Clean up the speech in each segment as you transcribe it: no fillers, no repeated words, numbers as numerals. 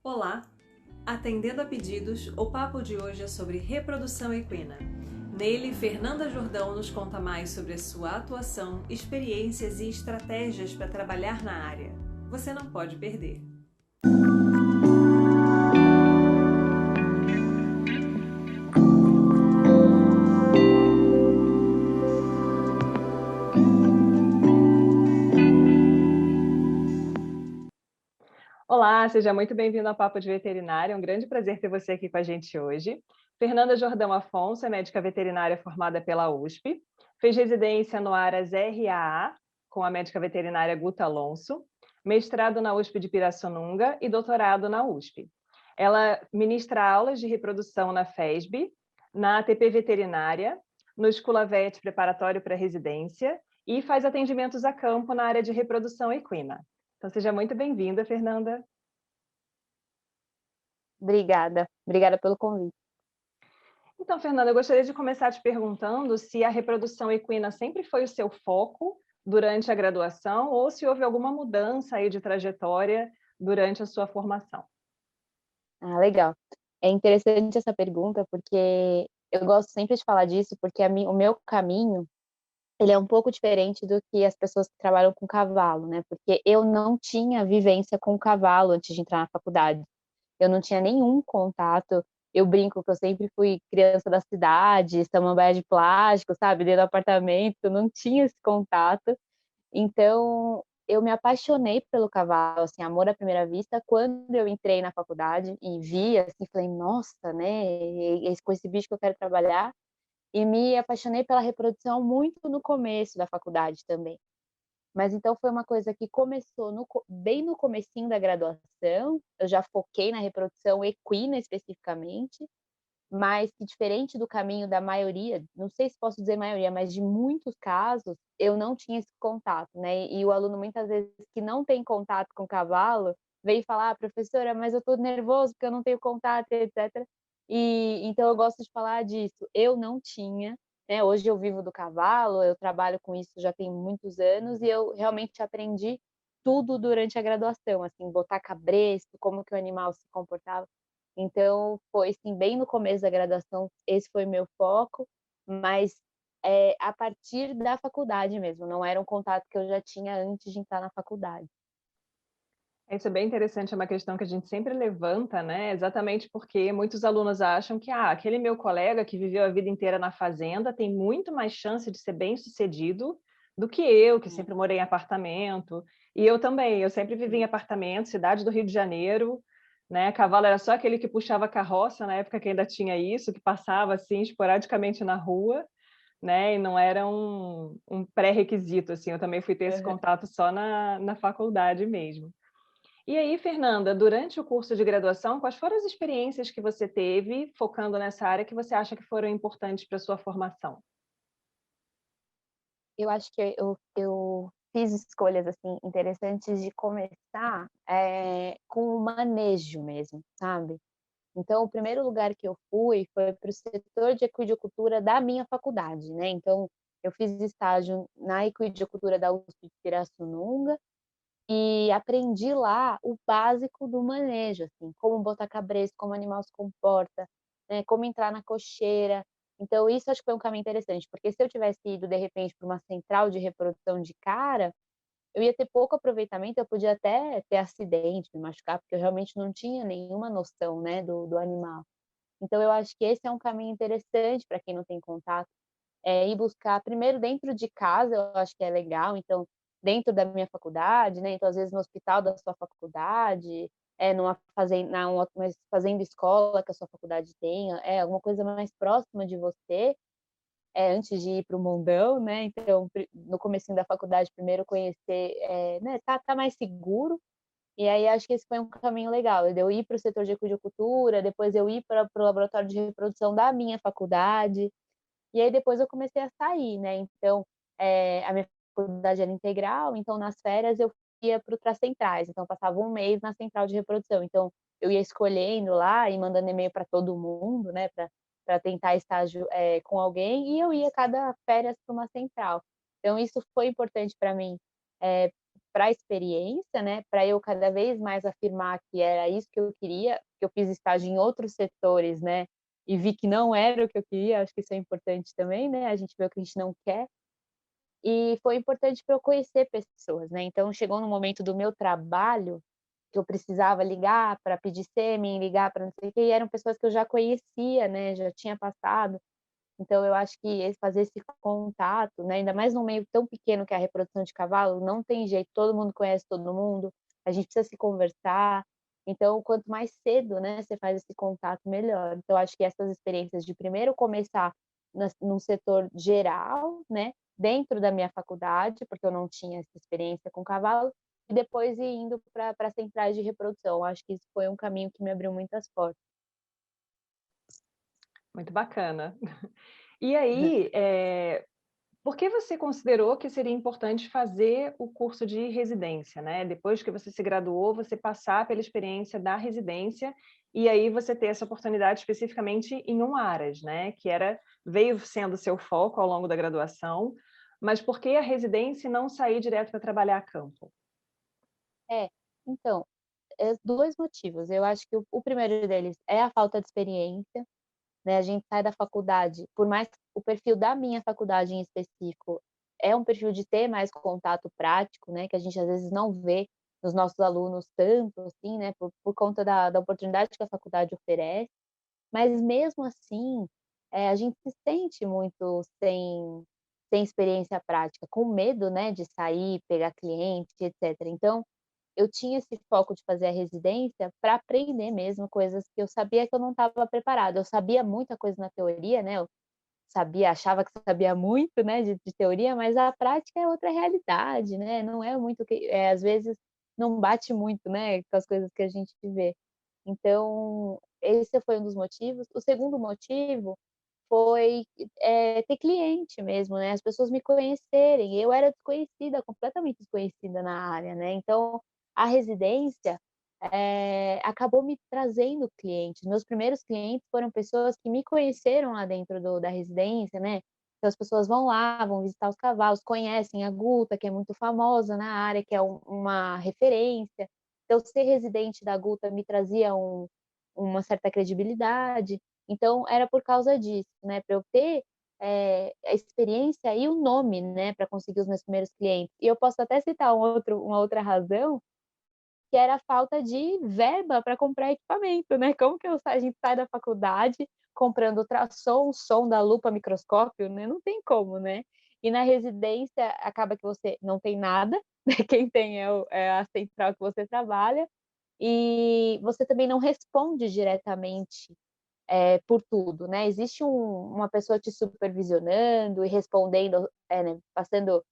Olá! Atendendo a pedidos, o papo de hoje é sobre reprodução equina. Nele, Fernanda Jordão nos conta mais sobre a sua atuação, experiências e estratégias para trabalhar na área. Você não pode perder. Olá, seja muito bem-vindo ao Papo de Veterinária. É um grande prazer ter você aqui com a gente hoje. Fernanda Jordão Afonso é médica veterinária formada pela USP, fez residência no Aras RAA com a médica veterinária Guta Alonso, mestrado na USP de Pirassununga e doutorado na USP. Ela ministra aulas de reprodução na FESB, na ATP Veterinária, no Esculavet Preparatório para Residência e faz atendimentos a campo na área de reprodução equina. Então, seja muito bem-vinda, Fernanda. Obrigada pelo convite. Então, Fernanda, eu gostaria de começar te perguntando se a reprodução equina sempre foi o seu foco durante a graduação ou se houve alguma mudança aí de trajetória durante a sua formação. Ah, legal. É interessante essa pergunta, porque eu gosto sempre de falar disso, porque o meu caminho, ele é um pouco diferente do que as pessoas que trabalham com cavalo, né, porque eu não tinha vivência com cavalo antes de entrar na faculdade. Eu não tinha nenhum contato. Eu brinco que eu sempre fui criança da cidade, samambaia de plástico, sabe, dentro do apartamento, eu não tinha esse contato. Então, eu me apaixonei pelo cavalo, assim, amor à primeira vista, quando eu entrei na faculdade e vi, assim, falei: "Nossa, né, é com esse bicho que eu quero trabalhar", e me apaixonei pela reprodução muito no começo da faculdade também. Mas então foi uma coisa que começou bem no comecinho da graduação, eu já foquei na reprodução equina especificamente, mas que diferente do caminho da maioria, não sei se posso dizer maioria, mas de muitos casos, eu não tinha esse contato, né, e o aluno muitas vezes que não tem contato com o cavalo, vem falar: "Ah, professora, mas eu estou nervoso porque eu não tenho contato, etcétera". Então eu gosto de falar disso, eu não tinha, né, hoje eu vivo do cavalo, eu trabalho com isso já tem muitos anos e eu realmente aprendi tudo durante a graduação, assim, botar cabresto, como que o animal se comportava. Então foi, assim, bem no começo da graduação, esse foi meu foco, mas, a partir da faculdade mesmo, não era um contato que eu já tinha antes de entrar na faculdade. Isso é bem interessante, é uma questão que a gente sempre levanta, né? Exatamente porque muitos alunos acham que aquele meu colega que viveu a vida inteira na fazenda tem muito mais chance de ser bem-sucedido do que eu, que É, sempre morei em apartamento. E eu também, eu sempre vivi em sim. apartamento, cidade do Rio de Janeiro, né? Cavalo era só aquele que puxava carroça, na época que ainda tinha isso, que passava assim esporadicamente na rua, né? E não era um pré-requisito, assim. Eu também fui ter esse Aham. contato só na faculdade mesmo. E aí, Fernanda, durante o curso de graduação, quais foram as experiências que você teve focando nessa área que você acha que foram importantes para a sua formação? Eu acho que eu fiz escolhas, assim, interessantes de começar, com o manejo mesmo, sabe. Então o primeiro lugar que eu fui foi para o setor de equidicultura da minha faculdade, né, então eu fiz estágio na equidicultura da USP de Pirassununga e aprendi lá o básico do manejo, assim, como botar cabresto, como o animal se comporta, né, como entrar na cocheira. Então isso acho que foi um caminho interessante, porque se eu tivesse ido de repente para uma central de reprodução de cara, eu ia ter pouco aproveitamento, eu podia até ter acidente, me machucar, porque eu realmente não tinha nenhuma noção, né, do animal. Então eu acho que esse é um caminho interessante para quem não tem contato, ir buscar primeiro dentro de casa, eu acho que é legal, então, dentro da minha faculdade, né, então às vezes no hospital da sua faculdade, numa uma fazenda escola que a sua faculdade tenha, alguma coisa mais próxima de você, antes de ir para o mundão, né, então no comecinho da faculdade primeiro conhecer, né, tá mais seguro, e aí acho que esse foi um caminho legal, de eu ir para o setor de aquicultura, depois eu ir para o laboratório de reprodução da minha faculdade, e aí depois eu comecei a sair, né, então, a minha faculdade era integral, então nas férias eu ia para as centrais, então eu passava um mês na central de reprodução, então eu ia escolhendo lá e mandando e-mail para todo mundo, né, para tentar estágio, com alguém, e eu ia cada férias para uma central. Então isso foi importante para mim, para a experiência, né, para eu cada vez mais afirmar que era isso que eu queria, que eu fiz estágio em outros setores, né, e vi que não era o que eu queria, acho que isso é importante também, né, a gente vê o que a gente não quer. E foi importante para eu conhecer pessoas, né, então chegou no momento do meu trabalho, que eu precisava ligar para pedir sêmen, ligar para não sei o quê, e eram pessoas que eu já conhecia, né, já tinha passado. Então eu acho que fazer esse contato, né, ainda mais num meio tão pequeno que é a reprodução de cavalo, não tem jeito, todo mundo conhece todo mundo, a gente precisa se conversar, então quanto mais cedo, né, você faz esse contato, melhor. Então acho que essas experiências de primeiro começar num setor geral, né, dentro da minha faculdade, porque eu não tinha essa experiência com cavalo, e depois ir indo para centrais de reprodução. Acho que isso foi um caminho que me abriu muitas portas. Muito bacana. E aí, por que você considerou que seria importante fazer o curso de residência, né? Depois que você se graduou, você passar pela experiência da residência e aí você ter essa oportunidade especificamente em um Aras, né? Que veio sendo seu foco ao longo da graduação, mas por que a residência e não sair direto para trabalhar a campo? É, então, 2 motivos. Eu acho que o primeiro deles é a falta de experiência, né, a gente sai da faculdade, por mais que o perfil da minha faculdade em específico é um perfil de ter mais contato prático, né, que a gente às vezes não vê nos nossos alunos tanto assim, né, por conta da oportunidade que a faculdade oferece, mas mesmo assim, a gente se sente muito sem experiência prática, com medo, né, de sair, pegar cliente, etcétera. Então eu tinha esse foco de fazer a residência para aprender mesmo coisas que eu sabia que eu não estava preparada. Eu sabia muita coisa na teoria, né, eu sabia, achava que sabia muito, né, de teoria, mas a prática é outra realidade, né, não é muito que às vezes não bate muito, né, com as coisas que a gente vê. Então, esse foi um dos motivos. O segundo motivo foi, ter cliente mesmo, né, as pessoas me conhecerem. Eu era desconhecida, completamente desconhecida na área, né, então a residência, acabou me trazendo clientes. Meus primeiros clientes foram pessoas que me conheceram lá dentro da residência, né, então as pessoas vão lá, vão visitar os cavalos, conhecem a Guta, que é muito famosa na área, que é uma referência. Então ser residente da Guta me trazia uma certa credibilidade. Então era por causa disso, né, para eu ter, a experiência e o nome, né, para conseguir os meus primeiros clientes. E eu posso até citar uma outra razão, que era a falta de verba para comprar equipamento, né, como que a gente sai da faculdade comprando ultrassom, sonda, lupa, microscópio, né, não tem como, né. E na residência acaba que você não tem nada, né, quem tem é a central que você trabalha, e você também não responde diretamente por tudo, né. Existe uma pessoa te supervisionando e respondendo, né, passando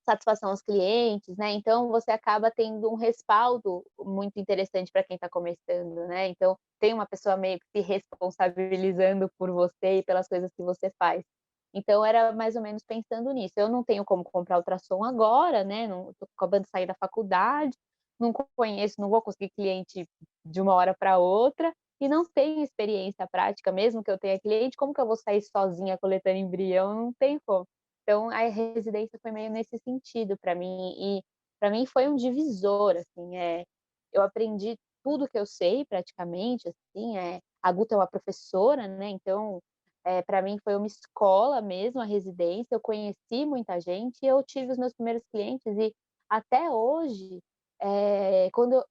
satisfação aos clientes, né, então você acaba tendo um respaldo muito interessante para quem está começando, né, então tem uma pessoa meio que se responsabilizando por você e pelas coisas que você faz. Então era mais ou menos pensando nisso, eu não tenho como comprar ultrassom agora, né, não estou acabando de sair da faculdade, não conheço, não vou conseguir cliente de uma hora para outra, e não tenho experiência prática, mesmo que eu tenha cliente, como que eu vou sair sozinha coletando embrião? Não tem como. Então a residência foi meio nesse sentido para mim, e para mim foi um divisor, assim, eu aprendi tudo que eu sei praticamente, assim, a Guta é uma professora, né, então, para mim foi uma escola mesmo a residência, eu conheci muita gente e eu tive os meus primeiros clientes e até hoje, quando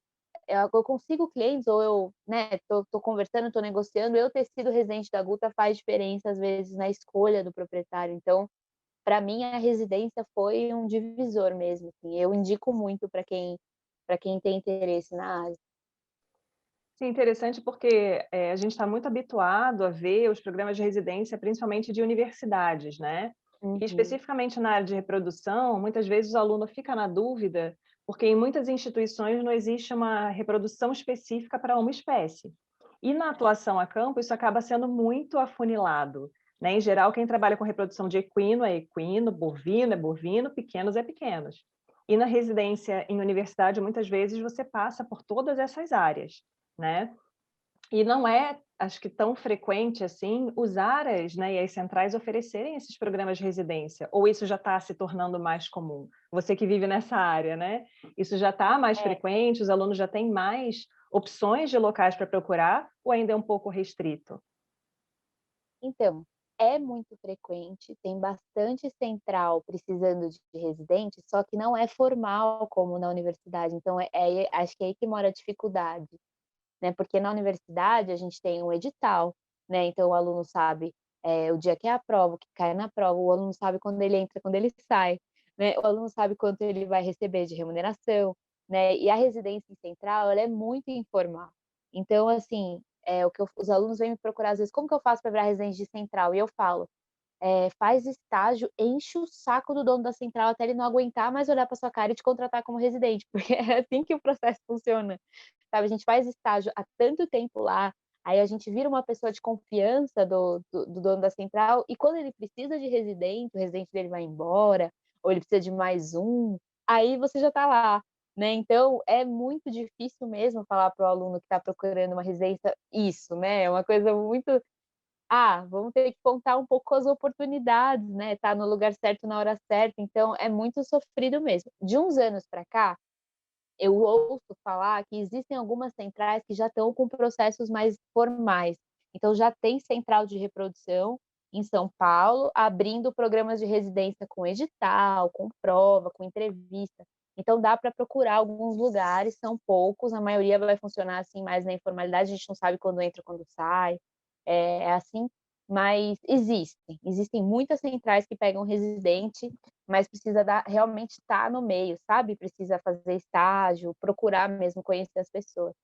eu consigo clientes ou eu, né, tô conversando, tô negociando, eu ter sido residente da Guta faz diferença às vezes na escolha do proprietário, então para mim a residência foi um divisor mesmo, assim, eu indico muito para quem tem interesse na área. Sim, interessante porque, a gente está muito habituado a ver os programas de residência, principalmente de universidades, né. E Uhum. especificamente na área de reprodução, muitas vezes o aluno fica na dúvida, porque em muitas instituições não existe uma reprodução específica para uma espécie. E na atuação a campo, isso acaba sendo muito afunilado, né. Em geral, quem trabalha com reprodução de equino é equino, bovino é bovino, pequenos é pequenos. E na residência em universidade, muitas vezes você passa por todas essas áreas, né. E não é acho que tão frequente assim, os ARAs, né, e as centrais oferecerem esses programas de residência, ou isso já está se tornando mais comum? Você que vive nessa área, né, isso já está mais É, frequente, os alunos já têm mais opções de locais para procurar, ou ainda é um pouco restrito? então, é muito frequente, tem bastante central precisando de residente, só que não é formal como na universidade, então acho que é aí que mora a dificuldade, né, porque na universidade a gente tem um edital, né, então o aluno sabe, o dia que é a prova, o que cai na prova, o aluno sabe quando ele entra, quando ele sai, né, o aluno sabe quanto ele vai receber de remuneração, né, e a residência em central ela é muito informal. Então assim, o que os alunos vêm me procurar às vezes: "Como que eu faço para virar residente de central?" E eu falo: faz estágio, enche o saco do dono da central até ele não aguentar mais olhar para sua cara e te contratar como residente", porque é assim que o processo funciona. Sabe, a gente faz estágio há tanto tempo lá, aí a gente vira uma pessoa de confiança do dono da central, e quando ele precisa de residente, o residente dele vai embora, ou ele precisa de mais um, aí você já está lá, né. Então é muito difícil mesmo falar para o aluno que está procurando uma residência isso, né, é uma coisa muito vamos ter que contar um pouco com as oportunidades, né, tá no lugar certo na hora certa, então é muito sofrido mesmo. De uns anos para cá, eu ouço falar que existem algumas centrais que já estão com processos mais formais. Então já tem central de reprodução em São Paulo, abrindo programas de residência com edital, com prova, com entrevista. Então dá para procurar alguns lugares, são poucos, a maioria vai funcionar, assim, mais na informalidade, a gente não sabe quando entra, quando sai, é assim, mas existem muitas centrais que pegam residente, mas precisa realmente estar no meio, sabe, precisa fazer estágio, procurar mesmo conhecer as pessoas.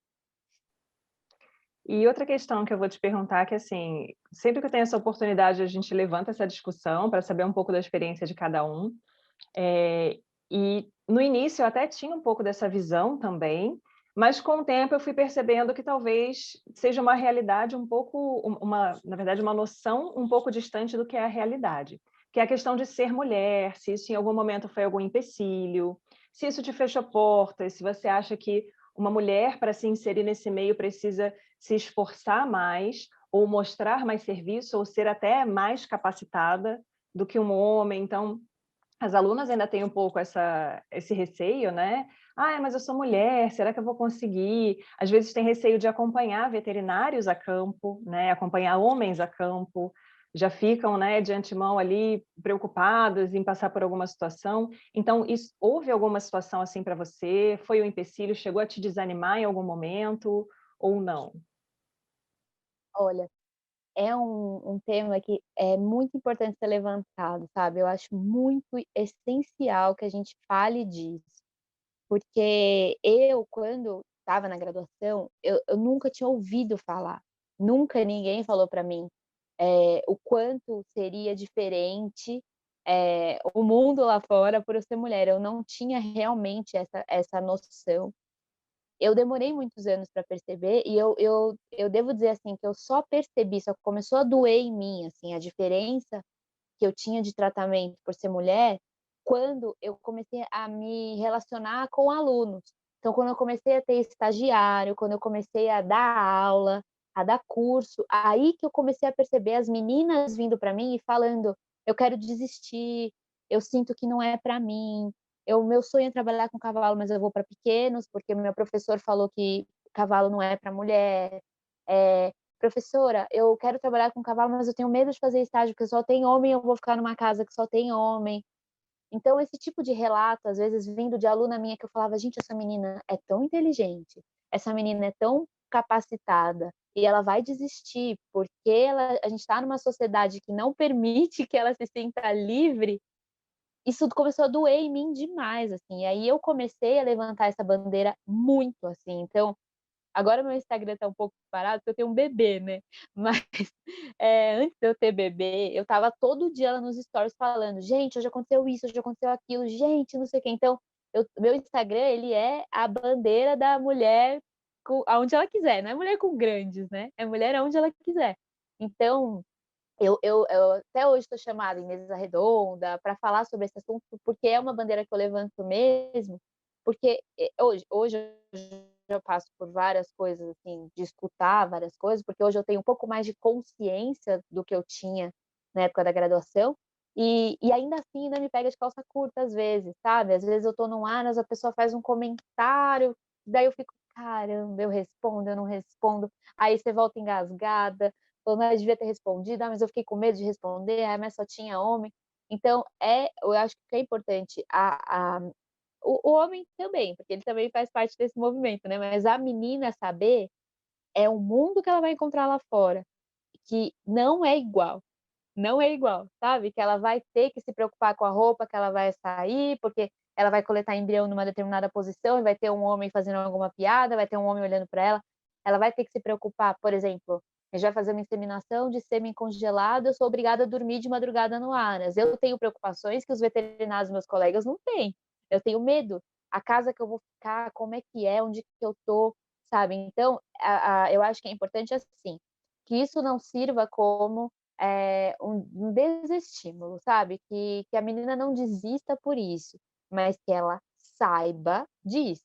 E outra questão que eu vou te perguntar que, assim, sempre que eu tenho essa oportunidade, a gente levanta essa discussão para saber um pouco da experiência de cada um. E no início eu até tinha um pouco dessa visão também, mas com o tempo eu fui percebendo que talvez seja uma realidade um pouco na verdade, uma noção um pouco distante do que é a realidade, que é a questão de ser mulher, se isso em algum momento foi algum empecilho, se isso te fechou portas, se você acha que uma mulher para se inserir nesse meio precisa se esforçar mais, ou mostrar mais serviço, ou ser até mais capacitada do que um homem. Então, as alunas ainda têm um pouco esse receio, né? "Ah, mas eu sou mulher, será que eu vou conseguir?" Às vezes tem receio de acompanhar veterinários a campo, né, acompanhar homens a campo, já ficam, né, de antemão ali preocupadas em passar por alguma situação. Então houve alguma situação assim para você? Foi um empecilho? Chegou a te desanimar em algum momento ou não? Olha, é um tema que é muito importante ser levantado, sabe, eu acho muito essencial que a gente fale disso, porque eu quando estava na graduação, eu nunca tinha ouvido falar, nunca ninguém falou para mim, o quanto seria diferente, o mundo lá fora por eu ser mulher, eu não tinha realmente essa noção. Eu demorei muitos anos para perceber e eu devo dizer, assim, que eu só percebi, só começou a doer em mim, assim, a diferença que eu tinha de tratamento por ser mulher, quando eu comecei a me relacionar com alunos. Então, quando eu comecei a ter estagiário, quando eu comecei a dar aula, a dar curso, aí que eu comecei a perceber as meninas vindo para mim e falando: "Eu quero desistir, eu sinto que não é para mim, meu sonho é trabalhar com cavalo, mas eu vou para pequenos, porque meu professor falou que cavalo não é para mulher. Professora, eu quero trabalhar com cavalo, mas eu tenho medo de fazer estágio, porque só tem homem, eu vou ficar numa casa que só tem homem." Então esse tipo de relato, às vezes vindo de aluna minha que eu falava: "Gente, essa menina é tão inteligente, essa menina é tão capacitada, e ela vai desistir, porque a gente está numa sociedade que não permite que ela se sinta livre." Isso começou a doer em mim demais, assim, e aí eu comecei a levantar essa bandeira muito, assim, então agora meu Instagram tá um pouco parado, porque eu tenho um bebê, né, mas, antes de eu ter bebê, eu estava todo dia lá nos stories falando: "Gente, hoje aconteceu isso, hoje aconteceu aquilo, gente, não sei o quê." Então, meu Instagram, ele é a bandeira da mulher aonde ela quiser, não é mulher com grandes, né, é mulher aonde ela quiser. Então, eu até hoje estou chamada em mesa redonda para falar sobre esse assunto, porque é uma bandeira que eu levanto mesmo, porque, hoje eu passo por várias coisas, assim, de escutar várias coisas, porque hoje eu tenho um pouco mais de consciência do que eu tinha na época da graduação, e ainda assim ainda me pega de calça curta às vezes, sabe. Às vezes eu tô num Aras, a pessoa faz um comentário, daí eu fico: "Caramba, eu respondo, eu não respondo?". Aí você volta engasgada, falando: "Ah, eu devia ter respondido. Ah, mas eu fiquei com medo de responder. Ah, mas só tinha homem". Então eu acho que é importante a o homem também, porque ele também faz parte desse movimento, né, mas a menina saber, é o mundo que ela vai encontrar lá fora, que não é igual, não é igual, sabe, que ela vai ter que se preocupar com a roupa que ela vai sair, porque ela vai coletar embrião numa determinada posição e vai ter um homem fazendo alguma piada, vai ter um homem olhando para ela vai ter que se preocupar, por exemplo, a gente vai fazer uma inseminação de sêmen congelado, eu sou obrigada a dormir de madrugada no Aras, eu tenho preocupações que os veterinários meus colegas não têm, eu tenho medo, a casa que eu vou ficar, como é, onde que eu tô, sabe, então eu acho que é importante, assim, que isso não sirva como um desestímulo, sabe, que a menina não desista por isso, mas que ela saiba disso.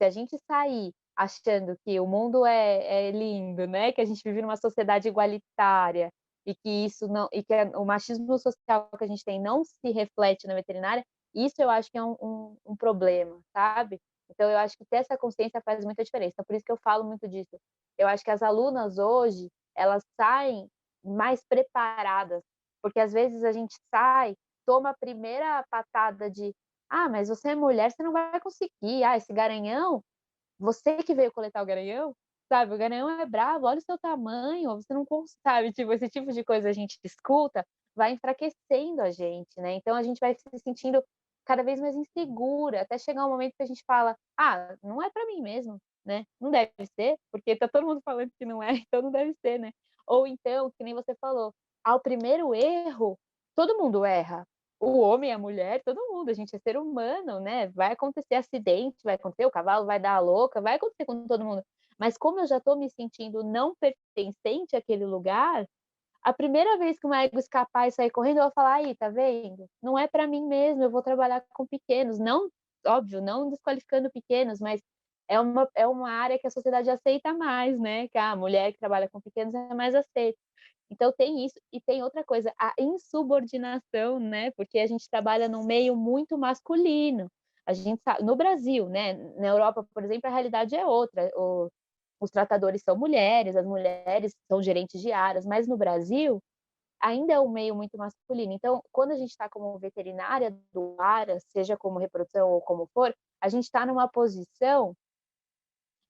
Se a gente sair achando que o mundo é lindo, né, que a gente vive numa sociedade igualitária e que isso não e que o machismo social que a gente tem não se reflete na veterinária, isso eu acho que é um problema, sabe. Então eu acho que ter essa consciência faz muita diferença, então por isso que eu falo muito disso. Eu acho que as alunas hoje, elas saem mais preparadas, porque às vezes a gente sai, toma a primeira patada de: "Ah, mas você é mulher, você não vai conseguir. Ah, esse garanhão, você que veio coletar o garanhão, sabe, o garanhão é bravo, olha o seu tamanho, você não sabe, tipo, esse tipo de coisa a gente escuta, vai enfraquecendo a gente, né, então a gente vai se sentindo cada vez mais insegura, até chegar um momento que a gente fala: "Ah, não é pra mim mesmo, né, não deve ser, porque tá todo mundo falando que não é, então não deve ser, né". Ou então, que nem você falou, ao primeiro erro, todo mundo erra, o homem, a mulher, todo mundo, a gente é ser humano, né, vai acontecer acidente, vai acontecer, o cavalo vai dar a louca, vai acontecer com todo mundo. Mas como eu já estou me sentindo não pertencente àquele lugar, a primeira vez que uma égua escapar e sair correndo, eu vou falar: "Aí, tá vendo? Não é para mim mesmo, eu vou trabalhar com pequenos", não, óbvio, não desqualificando pequenos, mas é uma área que a sociedade aceita mais, né, que a mulher que trabalha com pequenos é mais aceita. Então tem isso, e tem outra coisa, a insubordinação, né, porque a gente trabalha num meio muito masculino. A gente no Brasil, né, na Europa, por exemplo, a realidade é outra, os tratadores são mulheres, as mulheres são gerentes de áreas, mas no Brasil ainda é um meio muito masculino. Então, quando a gente está como veterinária do ARA, seja como reprodução ou como for, a gente está numa posição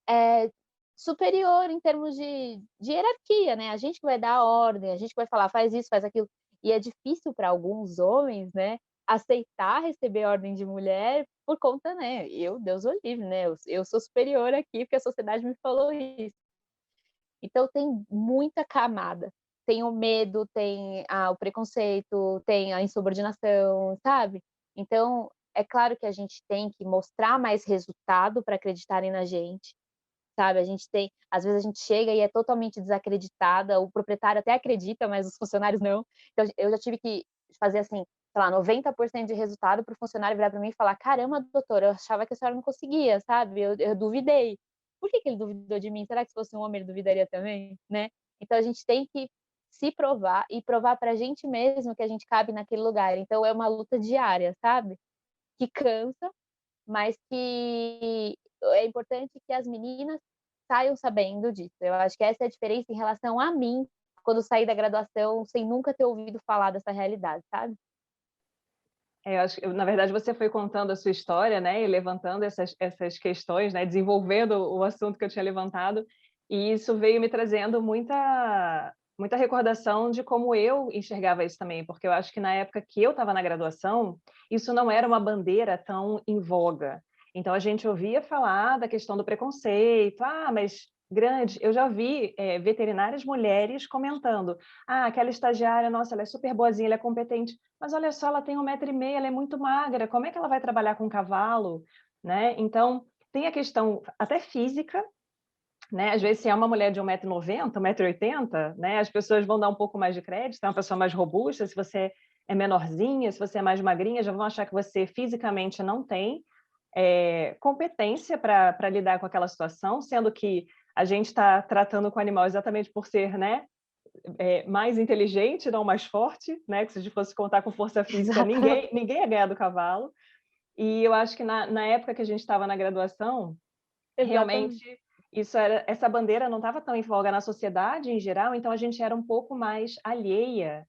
eh, superior em termos de hierarquia, né, a gente que vai dar a ordem, a gente que vai falar: "Faz isso, faz aquilo". E é difícil para alguns homens, né, aceitar receber ordem de mulher por conta, né, Deus o livre, né, eu sou superior aqui, porque a sociedade me falou isso. Então tem muita camada. Tem o medo, tem o preconceito, tem a insubordinação, sabe. Então, é claro que a gente tem que mostrar mais resultado para acreditarem na gente, sabe, a gente tem às vezes a gente chega e é totalmente desacreditada, o proprietário até acredita, mas os funcionários não. Então eu já tive que fazer, assim, sei lá, 90% de resultado para o funcionário virar para mim e falar: "Caramba, doutora, eu achava que a senhora não conseguia, sabe, eu duvidei". Por que que ele duvidou de mim? Será que se fosse um homem ele duvidaria também, né? Então a gente tem que se provar e provar pra gente mesmo que a gente cabe naquele lugar, então é uma luta diária, sabe, que cansa, mas que é importante que as meninas saiam sabendo disso. Eu acho que essa é a diferença em relação a mim, quando saí da graduação sem nunca ter ouvido falar dessa realidade, sabe. Eu acho que, na verdade, você foi contando a sua história, né, e levantando essas questões, né, desenvolvendo o assunto que eu tinha levantado, e isso veio me trazendo muita recordação de como eu enxergava isso também, porque eu acho que na época que eu estava na graduação, isso não era uma bandeira tão em voga. Então a gente ouvia falar da questão do preconceito: "Ah, mas grande", eu já vi, veterinárias mulheres comentando: "Ah, aquela estagiária, nossa, ela é super boazinha, ela é competente, mas olha só, ela tem 1,5 m, ela é muito magra, como é que ela vai trabalhar com cavalo?", né. Então, tem a questão até física, né, às vezes se é uma mulher de 1,90 m, 1,80 m, né, as pessoas vão dar um pouco mais de crédito, é uma pessoa mais robusta, se você é menorzinha, se você é mais magrinha, já vão achar que você fisicamente não tem, competência para lidar com aquela situação, sendo que a gente está tratando com o animal exatamente por ser, né, mais inteligente, não mais forte, né, que se a gente fosse contar com força física, Exatamente. ninguém ia ganhar do cavalo. E eu acho que na época que a gente estava na graduação, Exatamente. realmente essa bandeira não estava tão em voga na sociedade em geral, então a gente era um pouco mais alheia,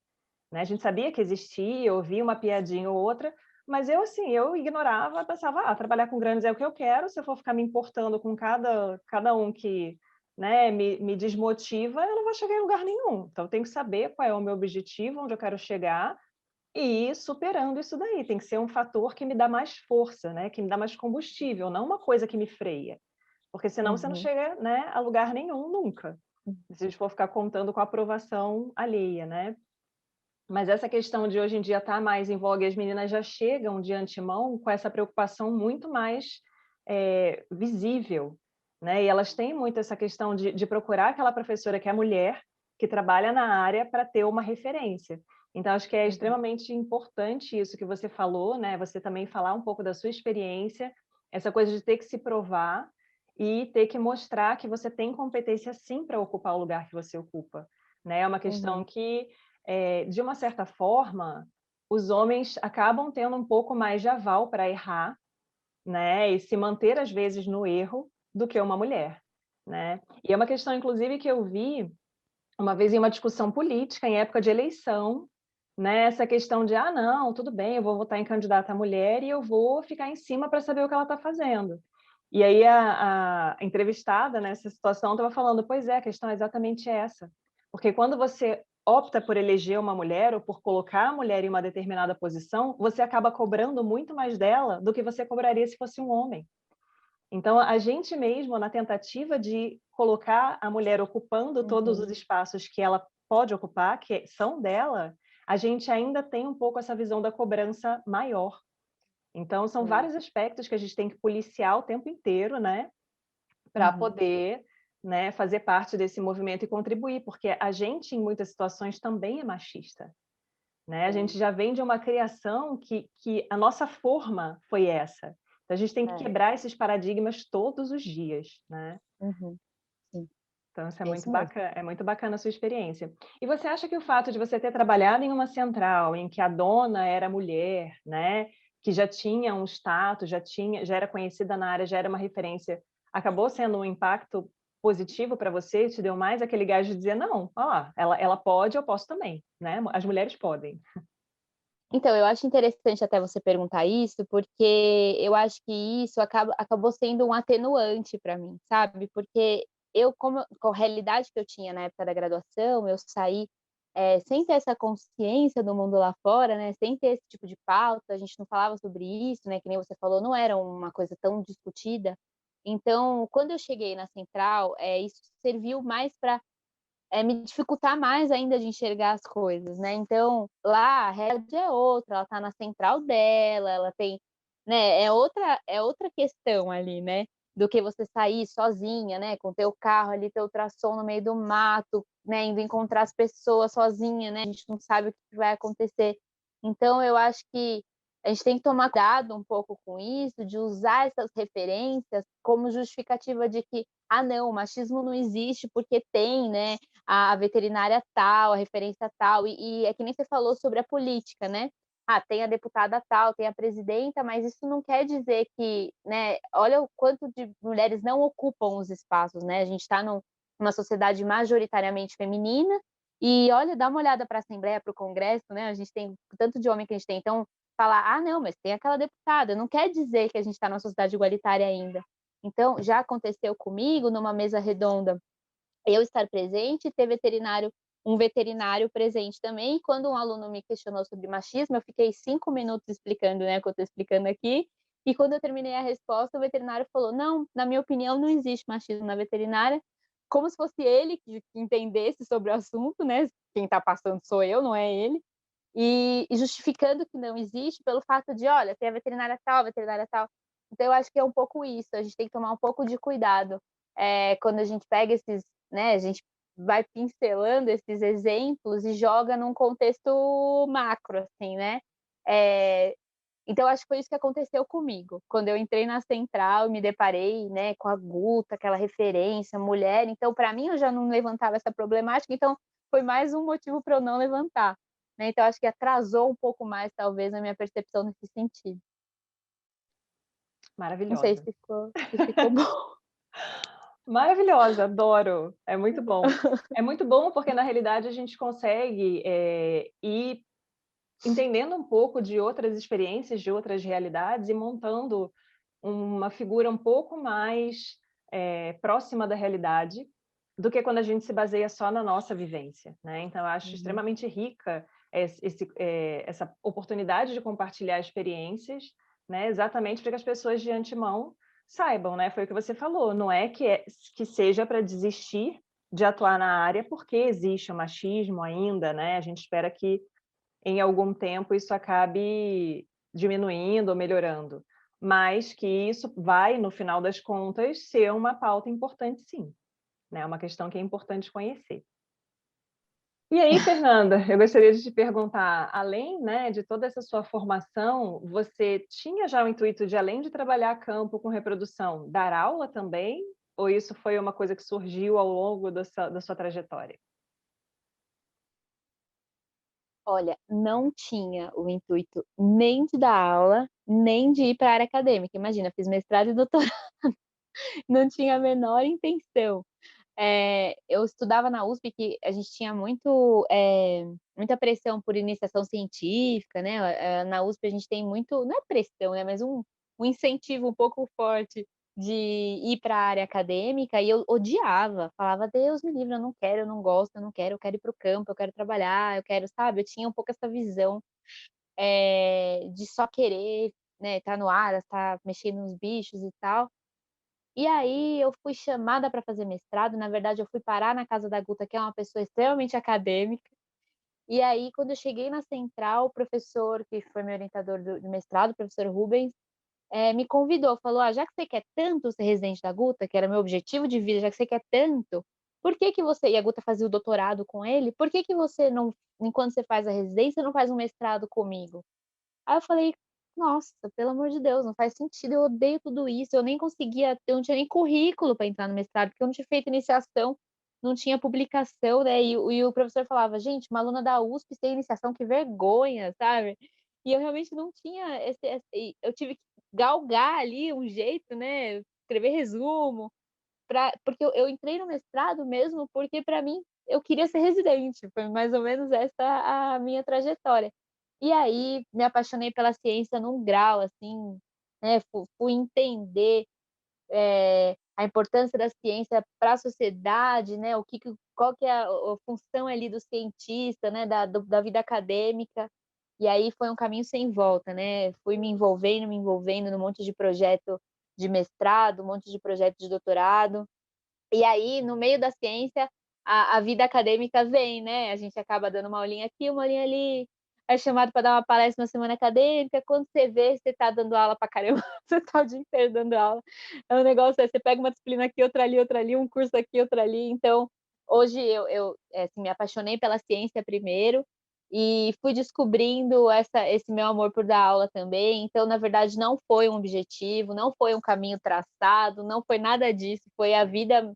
né, a gente sabia que existia, ouvia uma piadinha ou outra, mas eu, assim, eu ignorava, pensava: "Ah, trabalhar com grandes é o que eu quero, se eu for ficar me importando com cada um que, né, me desmotiva, eu não vou chegar em lugar nenhum. Então eu tenho que saber qual é o meu objetivo, onde eu quero chegar, e ir superando isso daí. Tem que ser um fator que me dá mais força, né, que me dá mais combustível, não uma coisa que me freia, porque senão você não Uhum, chega, né, a lugar nenhum nunca, uhum, se a gente for ficar contando com a aprovação alheia, né. Mas essa questão de hoje em dia estar mais em voga e as meninas já chegam de antemão com essa preocupação muito mais, visível, né, e elas têm muito essa questão de procurar aquela professora que é mulher, que trabalha na área para ter uma referência. Então acho que é uhum, extremamente importante isso que você falou, né, você também falar um pouco da sua experiência, essa coisa de ter que se provar e ter que mostrar que você tem competência sim para ocupar o lugar que você ocupa, né, é uma questão uhum, que de uma certa forma, os homens acabam tendo um pouco mais de aval para errar, né, e se manter às vezes no erro, do que uma mulher, né. E é uma questão inclusive que eu vi uma vez em uma discussão política, em época de eleição, né, essa questão de: "Ah não, tudo bem, eu vou votar em candidata mulher e eu vou ficar em cima para saber o que ela está fazendo". E aí a entrevistada nessa situação estava falando: "Pois é, a questão é exatamente essa, porque quando você opta por eleger uma mulher ou por colocar a mulher em uma determinada posição, você acaba cobrando muito mais dela do que você cobraria se fosse um homem". Então a gente mesmo, na tentativa de colocar a mulher ocupando todos os uhum, espaços que ela pode ocupar, que são dela, a gente ainda tem um pouco essa visão da cobrança maior. Então são sim, vários aspectos que a gente tem que policiar o tempo inteiro, né, para uhum, poder, né, fazer parte desse movimento e contribuir, porque a gente, em muitas situações, também é machista, né? A sim, gente já vem de uma criação que a nossa forma foi essa. Então a gente tem que é, quebrar esses paradigmas todos os dias, né? uhum, sim, Então isso é isso mesmo. é muito bacana a sua experiência. E você acha que o fato de você ter trabalhado em uma central em que a dona era mulher, né, que já tinha um status, já era conhecida na área, já era uma referência, acabou sendo um impacto positivo para você? Te deu mais aquele gás de dizer: "Não, ó, ela pode, eu posso também", né, as mulheres podem. Então, eu acho interessante até você perguntar isso, porque eu acho que isso acabou sendo um atenuante para mim, sabe, porque eu como com a realidade que eu tinha na época da graduação, eu saí, sem ter essa consciência do mundo lá fora, né, sem ter esse tipo de pauta, a gente não falava sobre isso, né, que nem você falou, não era uma coisa tão discutida. Então, quando eu cheguei na central, isso serviu mais para me dificultar mais ainda de enxergar as coisas, né. Então, lá a realidade é outra, ela tá na central dela, ela tem, né, é outra questão ali, né, do que você sair sozinha, né, com teu carro ali, teu ultrassom no meio do mato, né, indo encontrar as pessoas sozinha, né, a gente não sabe o que vai acontecer. Então eu acho que a gente tem que tomar cuidado um pouco com isso, de usar essas referências como justificativa de que: "Ah não, o machismo não existe porque tem, né, a veterinária tal, a referência tal, e é que nem você falou sobre a política, né. Ah, tem a deputada tal, tem a presidenta, mas isso não quer dizer que, né, olha o quanto de mulheres não ocupam os espaços, né, a gente está numa sociedade majoritariamente feminina, e olha, dá uma olhada para a Assembleia, para o Congresso, né, a gente tem o tanto de homem que a gente tem, então falar: "Ah não, mas tem aquela deputada", não quer dizer que a gente está numa sociedade igualitária ainda. Então, já aconteceu comigo numa mesa redonda eu estar presente e ter um veterinário presente também. E quando um aluno me questionou sobre machismo, eu fiquei 5 minutos explicando, né, o que eu estou explicando aqui, e quando eu terminei a resposta, o veterinário falou: "Não, na minha opinião não existe machismo na veterinária", como se fosse ele que entendesse sobre o assunto, né, quem está passando sou eu, não é ele, e justificando que não existe pelo fato de: "Olha, tem a veterinária tal, a veterinária tal". Então eu acho que é um pouco isso, a gente tem que tomar um pouco de cuidado, quando a gente pega esses, né, a gente vai pincelando esses exemplos e joga num contexto macro, assim, né. Então acho que foi isso que aconteceu comigo. Quando eu entrei na central, me deparei, né, com a Guta, aquela referência, mulher, então para mim eu já não levantava essa problemática, então foi mais um motivo para eu não levantar, né, então acho que atrasou um pouco mais talvez a minha percepção nesse sentido. Não sei Maravilhosa. se ficou bom. Maravilhosa, adoro, é muito bom. É muito bom porque na realidade a gente consegue, ir entendendo um pouco de outras experiências, de outras realidades e montando uma figura um pouco mais, próxima da realidade, do que quando a gente se baseia só na nossa vivência, né. Então eu acho Uhum. extremamente rica essa oportunidade de compartilhar experiências, né, exatamente para que as pessoas de antemão saibam, né, foi o que você falou, não é que seja para desistir de atuar na área, porque existe o machismo ainda, né, a gente espera que em algum tempo isso acabe diminuindo ou melhorando, mas que isso vai, no final das contas, ser uma pauta importante sim, né, é uma questão que é importante conhecer. E aí, Fernanda, eu gostaria de te perguntar, além, né, de toda essa sua formação, você tinha já o intuito de, além de trabalhar a campo com reprodução, dar aula também? Ou isso foi uma coisa que surgiu ao longo da sua trajetória? Olha, não tinha o intuito nem de dar aula, nem de ir para a área acadêmica, imagina, fiz mestrado e doutorado, não tinha a menor intenção. Eu estudava na USP que a gente tinha muita pressão por iniciação científica, né, na USP a gente tem muito não é pressão, né, mas um incentivo um pouco forte de ir para a área acadêmica e eu odiava, falava: "Deus me livre, eu não quero, eu não gosto, eu quero ir para o campo, eu quero trabalhar, eu quero", sabe, eu tinha um pouco essa visão, de só querer, né, estar no ar, estar mexendo nos bichos e tal. E aí eu fui chamada para fazer mestrado, na verdade eu fui parar na casa da Guta, que é uma pessoa extremamente acadêmica, e aí quando eu cheguei na central, o professor que foi meu orientador do mestrado, o professor Rubens, me convidou, falou: "Ah, já que você quer tanto ser residente da Guta, que era meu objetivo de vida, já que você quer tanto, por que que você" e a Guta fazia o doutorado com ele, "por que que você não enquanto você faz a residência, não faz um mestrado comigo?" Aí eu falei: "Nossa, pelo amor de Deus, não faz sentido, eu odeio tudo isso", eu não tinha nem currículo para entrar no mestrado, porque eu não tinha feito iniciação, não tinha publicação, né, e o professor falava: "Gente, uma aluna da USP sem iniciação, que vergonha", sabe. E eu realmente não tinha esse e eu tive que galgar ali um jeito, né, escrever resumo, porque eu entrei no mestrado mesmo, porque para mim eu queria ser residente, foi mais ou menos essa a minha trajetória. E aí me apaixonei pela ciência num grau, assim, né, fui entender, a importância da ciência para a sociedade, né, qual que é a função ali do cientista, né, da vida acadêmica, e aí foi um caminho sem volta, né, fui me envolvendo num monte de projeto de mestrado, um monte de projeto de doutorado, e aí, no meio da ciência, a vida acadêmica vem, né, a gente acaba dando uma aulinha aqui, uma aulinha ali, é chamado para dar uma palestra na semana acadêmica, quando você vê, você tá dando aula pra caramba, você tá o dia inteiro dando aula. É um negócio você pega uma disciplina aqui, outra ali, um curso aqui, outro ali. Então, hoje assim, me apaixonei pela ciência primeiro, e fui descobrindo esse meu amor por dar aula também. Então, na verdade, não foi um objetivo, não foi um caminho traçado, não foi nada disso, foi a vida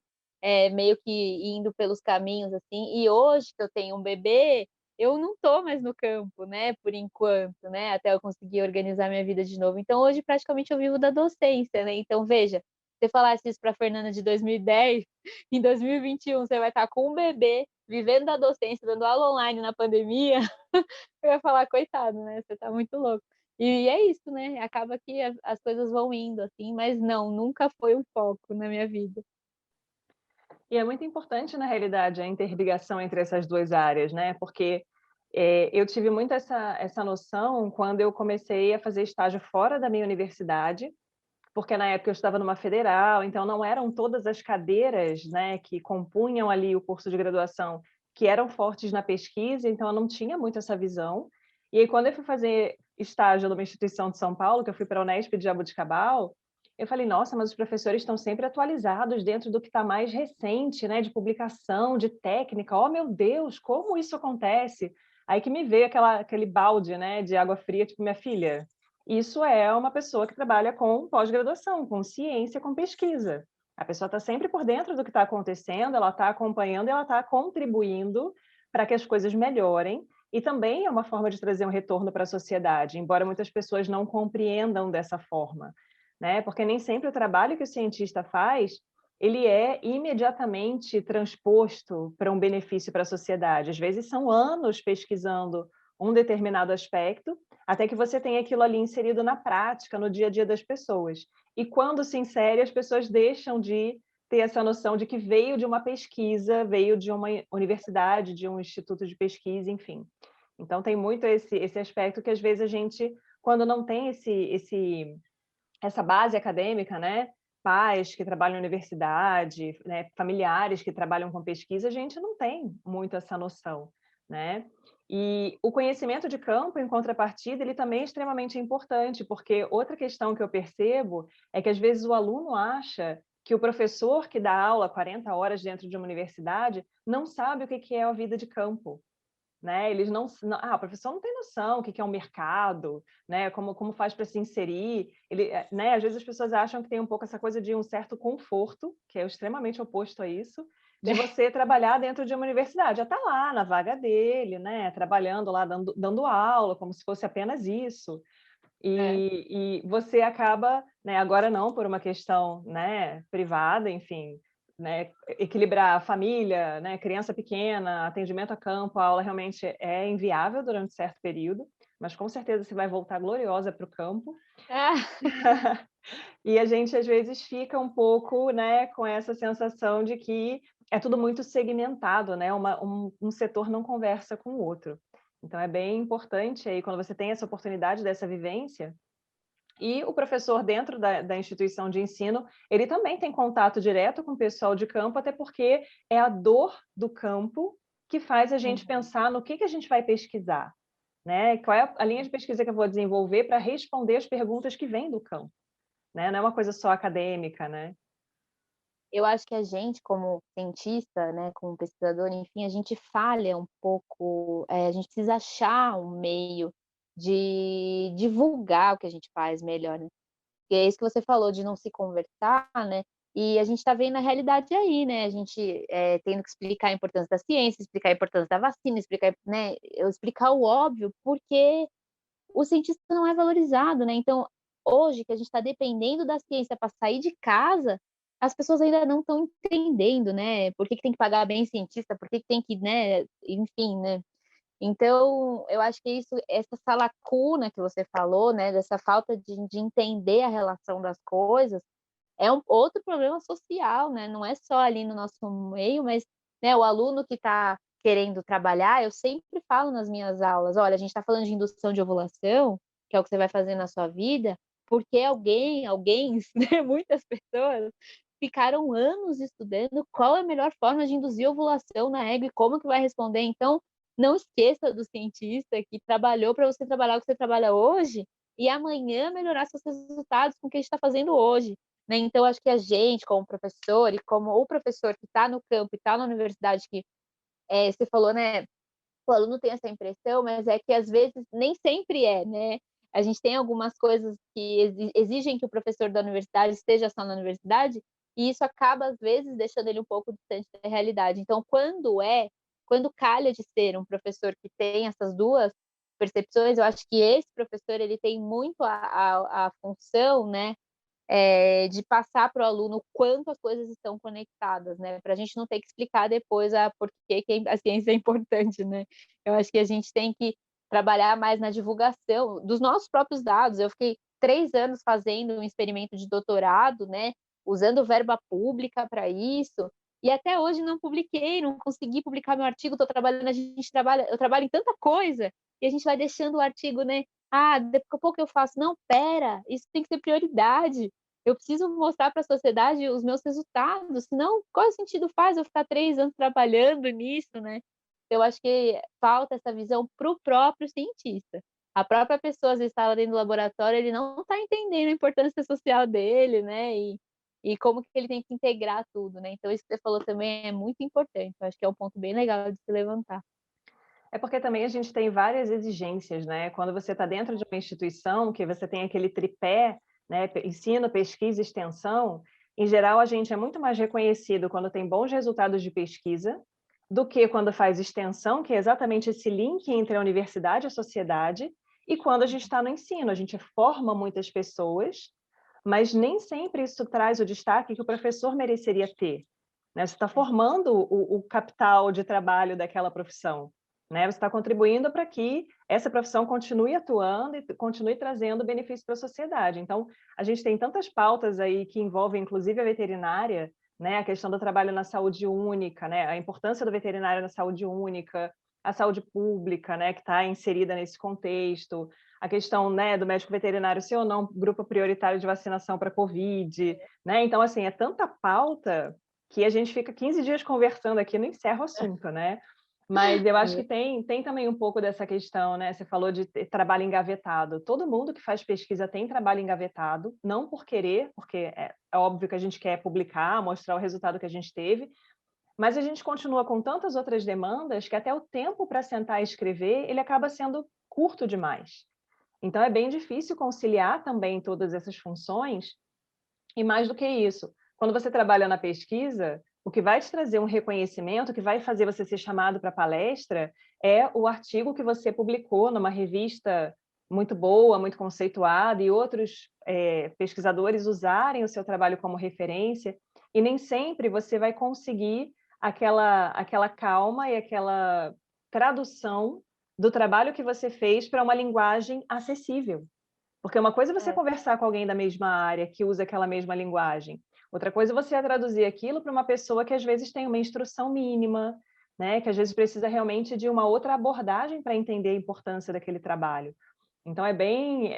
meio que indo pelos caminhos, assim. E hoje que eu tenho um bebê, eu não tô mais no campo, né, por enquanto, né, até eu conseguir organizar minha vida de novo. Então hoje praticamente eu vivo da docência, né, então veja, se você falasse isso pra Fernanda de 2010, em 2021 você vai estar com um bebê, vivendo da docência, dando aula online na pandemia, eu ia falar: "Coitado, né, você tá muito louco". E é isso, né, acaba que as coisas vão indo, assim, mas não, nunca foi um foco na minha vida. E é muito importante, na realidade, a interligação entre essas 2 áreas, né, porque, eu tive muito essa noção quando eu comecei a fazer estágio fora da minha universidade, porque na época eu estava numa federal, então não eram todas as cadeiras, né, que compunham ali o curso de graduação, que eram fortes na pesquisa, então eu não tinha muito essa visão. E aí quando eu fui fazer estágio numa instituição de São Paulo, que eu fui para a Unesp de Jaboticabal, eu falei: "Nossa, mas os professores estão sempre atualizados dentro do que está mais recente, né, de publicação, de técnica. Oh, meu Deus, como isso acontece?". Aí que me veio aquele balde, né, de água fria, tipo: "Minha filha, isso é uma pessoa que trabalha com pós-graduação, com ciência, com pesquisa. A pessoa está sempre por dentro do que está acontecendo, ela está acompanhando e ela está contribuindo para que as coisas melhorem, e também é uma forma de trazer um retorno para a sociedade, embora muitas pessoas não compreendam dessa forma, né? Porque nem sempre o trabalho que o cientista faz, ele é imediatamente transposto para um benefício para a sociedade. Às vezes são anos pesquisando um determinado aspecto, até que você tenha aquilo ali inserido na prática, no dia a dia das pessoas. E quando se insere, as pessoas deixam de ter essa noção de que veio de uma pesquisa, veio de uma universidade, de um instituto de pesquisa, enfim. Então tem muito esse aspecto que às vezes a gente, quando não tem essa base acadêmica, né, pais que trabalham em universidade, né, familiares que trabalham com pesquisa, a gente não tem muito essa noção, né. E o conhecimento de campo, em contrapartida, ele também é extremamente importante, porque outra questão que eu percebo é que, às vezes, o aluno acha que o professor que dá aula 40 horas dentro de uma universidade não sabe o que é a vida de campo, né? Eles o professor não tem noção o que é um mercado, né? Como faz para se inserir. Né? Às vezes as pessoas acham que tem um pouco essa coisa de um certo conforto, que é extremamente oposto a isso, de você trabalhar dentro de uma universidade. Já está lá na vaga dele, né? Trabalhando lá, dando aula, como se fosse apenas isso. É. E você acaba, né, agora não por uma questão, né, privada, enfim, né, equilibrar a família, né, criança pequena, atendimento a campo, a aula realmente é inviável durante certo período, mas com certeza você vai voltar gloriosa para o campo. Ah, E a gente às vezes fica um pouco, né, com essa sensação de que é tudo muito segmentado, né, um setor não conversa com o outro. Então é bem importante aí, quando você tem essa oportunidade dessa vivência, e o professor dentro da instituição de ensino, ele também tem contato direto com o pessoal de campo, até porque é a dor do campo que faz a gente uhum. pensar no que a gente vai pesquisar, né? Qual é a linha de pesquisa que eu vou desenvolver para responder as perguntas que vêm do campo, né? Não é uma coisa só acadêmica, né? Eu acho que a gente, como cientista, né, como pesquisador, enfim, a gente falha um pouco, a gente precisa achar um meio de divulgar o que a gente faz melhor, né. E é isso que você falou de não se conversar, né, e a gente está vendo a realidade aí, né, a gente, tendo que explicar a importância da ciência, explicar a importância da vacina, explicar, né, eu explicar o óbvio, porque o cientista não é valorizado, né, então, hoje que a gente está dependendo da ciência para sair de casa, as pessoas ainda não estão entendendo, né, por que que tem que pagar bem cientista, por que que tem que, né, enfim, né. Então, eu acho que isso essa lacuna que você falou, né, dessa falta de entender a relação das coisas, é um outro problema social, né, não é só ali no nosso meio, mas, né, o aluno que está querendo trabalhar, eu sempre falo nas minhas aulas: "Olha, a gente está falando de indução de ovulação, que é o que você vai fazer na sua vida, porque alguém, né, muitas pessoas ficaram anos estudando qual é a melhor forma de induzir ovulação na égua e como que vai responder. Então, não esqueça do cientista que trabalhou para você trabalhar o que você trabalha hoje e amanhã melhorar seus resultados com o que a gente está fazendo hoje, né. Então acho que a gente como professor e como o professor que está no campo e está na universidade que, você falou, né, o aluno tem essa impressão, mas é que às vezes nem sempre é, né. A gente tem algumas coisas que exigem que o professor da universidade esteja só na universidade, e isso acaba às vezes deixando ele um pouco distante da realidade. Então quando calha de ser um professor que tem essas 2 percepções, eu acho que esse professor ele tem muito a função, né, de passar para o aluno o quanto as coisas estão conectadas, né, para a gente não ter que explicar depois por que a ciência é importante, né. Eu acho que a gente tem que trabalhar mais na divulgação dos nossos próprios dados. Eu fiquei 3 anos fazendo um experimento de doutorado, né, usando verba pública para isso, e até hoje não publiquei, não consegui publicar meu artigo, estou trabalhando eu trabalho em tanta coisa, e a gente vai deixando o artigo, né, "Ah, daqui a pouco eu faço". Não, espera, isso tem que ser prioridade. Eu preciso mostrar para a sociedade os meus resultados, senão qual sentido faz eu ficar 3 anos trabalhando nisso, né. Eu acho que falta essa visão para o próprio cientista. A própria pessoa, às vezes, está lá dentro do laboratório, ele não está entendendo a importância social dele, né, e como que ele tem que integrar tudo, né. Então isso que você falou também é muito importante, eu acho que é um ponto bem legal de se levantar. É porque também a gente tem várias exigências, né? Quando você está dentro de uma instituição, que você tem aquele tripé, né? Ensino, pesquisa e extensão, em geral a gente é muito mais reconhecido quando tem bons resultados de pesquisa do que quando faz extensão, que é exatamente esse link entre a universidade e a sociedade, e quando a gente está no ensino, a gente forma muitas pessoas, mas nem sempre isso traz o destaque que o professor mereceria ter, né? Você está formando o capital de trabalho daquela profissão, né? Você está contribuindo para que essa profissão continue atuando e continue trazendo benefício para a sociedade. Então, a gente tem tantas pautas aí que envolvem, inclusive, a veterinária, né? A questão do trabalho na saúde única, né? A importância do veterinário na saúde única, a saúde pública, né? Que está inserida nesse contexto, a questão, né, do médico veterinário ser ou não grupo prioritário de vacinação para Covid, né? Então, assim, é tanta pauta que a gente fica 15 dias conversando aqui e não encerra o assunto, né? Mas eu acho que tem também um pouco dessa questão, né? Você falou de ter trabalho engavetado. Todo mundo que faz pesquisa tem trabalho engavetado, não por querer, porque é óbvio que a gente quer publicar, mostrar o resultado que a gente teve, mas a gente continua com tantas outras demandas que até o tempo para sentar e escrever, ele acaba sendo curto demais. Então é bem difícil conciliar também todas essas funções, e mais do que isso, quando você trabalha na pesquisa, o que vai te trazer um reconhecimento, o que vai fazer você ser chamado para palestra, é o artigo que você publicou numa revista muito boa, muito conceituada, e outros pesquisadores usarem o seu trabalho como referência, e nem sempre você vai conseguir aquela calma e aquela tradução do trabalho que você fez para uma linguagem acessível. Porque uma coisa é você É, conversar com alguém da mesma área que usa aquela mesma linguagem, outra coisa é você traduzir aquilo para uma pessoa que às vezes tem uma instrução mínima, né? Que às vezes precisa realmente de uma outra abordagem para entender a importância daquele trabalho. Então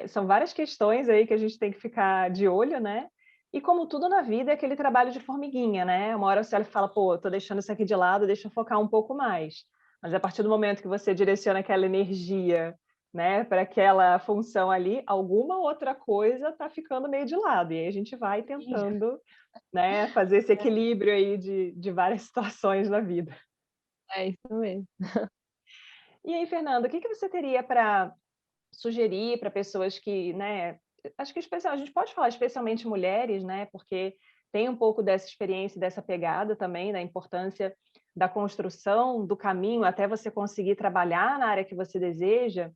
são várias questões aí que a gente tem que ficar de olho, né? E como tudo na vida é aquele trabalho de formiguinha, né? Uma hora você olha e fala, pô, tô deixando isso aqui de lado, deixa eu focar um pouco mais. Mas a partir do momento que você direciona aquela energia, né, para aquela função ali, alguma outra coisa está ficando meio de lado. E aí a gente vai sim. tentando, né, fazer esse equilíbrio aí de várias situações na vida. É isso mesmo. E aí, Fernanda, o que que você teria para sugerir para pessoas que, né, acho que a gente pode falar especialmente mulheres, né, porque tem um pouco dessa experiência, dessa pegada também, da importância da construção do caminho até você conseguir trabalhar na área que você deseja,